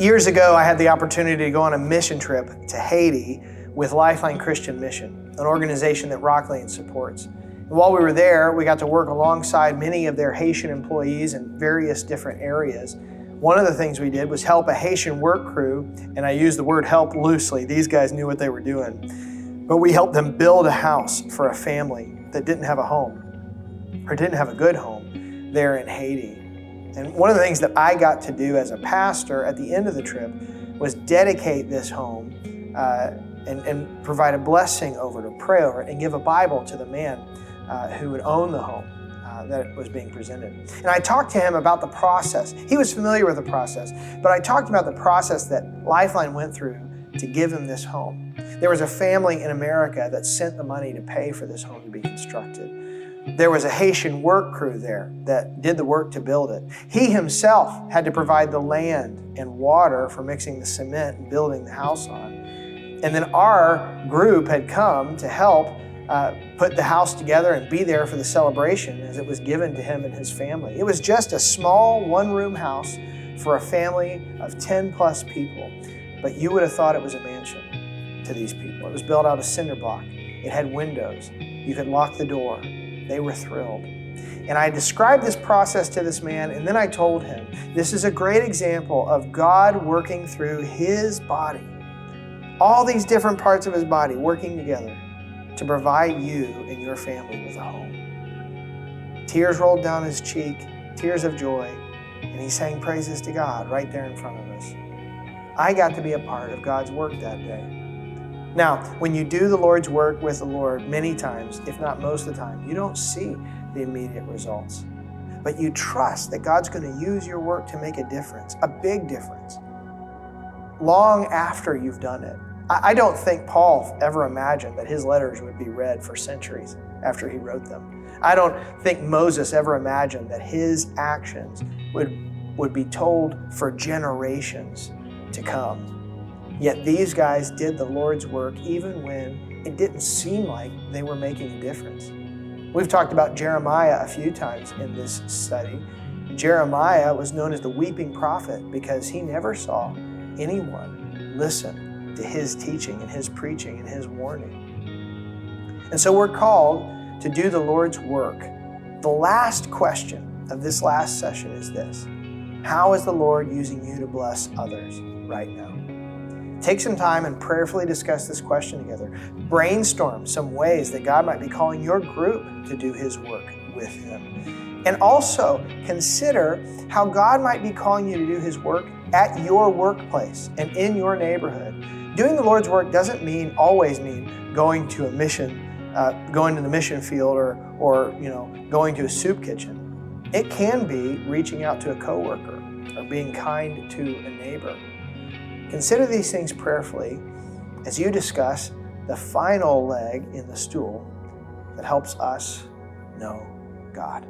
Years ago, I had the opportunity to go on a mission trip to Haiti with Lifeline Christian Mission, an organization that Rocklane supports. And while we were there, we got to work alongside many of their Haitian employees in various different areas. One of the things we did was help a Haitian work crew, and I use the word help loosely. These guys knew what they were doing. But we helped them build a house for a family that didn't have a home, or didn't have a good home there in Haiti. And one of the things that I got to do as a pastor at the end of the trip was dedicate this home and provide a blessing over it, pray over it, and give a Bible to the man who would own the home that was being presented. And I talked to him about the process. He was familiar with the process, but I talked about the process that Lifeline went through to give him this home. There was a family in America that sent the money to pay for this home to be constructed. There was a Haitian work crew there that did the work to build it. He himself had to provide the land and water for mixing the cement and building the house on. And then our group had come to help put the house together and be there for the celebration as it was given to him and his family. It was just a small one-room house for a family of 10 plus people, but you would have thought it was a mansion to these people. It was built out of cinder block. It had windows. You could lock the door. They were thrilled. And I described this process to this man, and then I told him, this is a great example of God working through his body, all these different parts of his body working together to provide you and your family with a home. Tears rolled down his cheek, tears of joy, and he sang praises to God right there in front of us. I got to be a part of God's work that day. Now, when you do the Lord's work with the Lord many times, if not most of the time, you don't see the immediate results. But you trust that God's going to use your work to make a difference, a big difference, long after you've done it. I don't think Paul ever imagined that his letters would be read for centuries after he wrote them. I don't think Moses ever imagined that his actions would be told for generations to come. Yet these guys did the Lord's work even when it didn't seem like they were making a difference. We've talked about Jeremiah a few times in this study. Jeremiah was known as the weeping prophet because he never saw anyone listen to his teaching and his preaching and his warning. And so we're called to do the Lord's work. The last question of this last session is this: how is the Lord using you to bless others right now? Take some time and prayerfully discuss this question together. Brainstorm some ways that God might be calling your group to do his work with him. And also consider how God might be calling you to do his work at your workplace and in your neighborhood. Doing the Lord's work doesn't always mean going to a mission, going to the mission field or going to a soup kitchen. It can be reaching out to a coworker or being kind to a neighbor. Consider these things prayerfully as you discuss the final leg in the stool that helps us know God.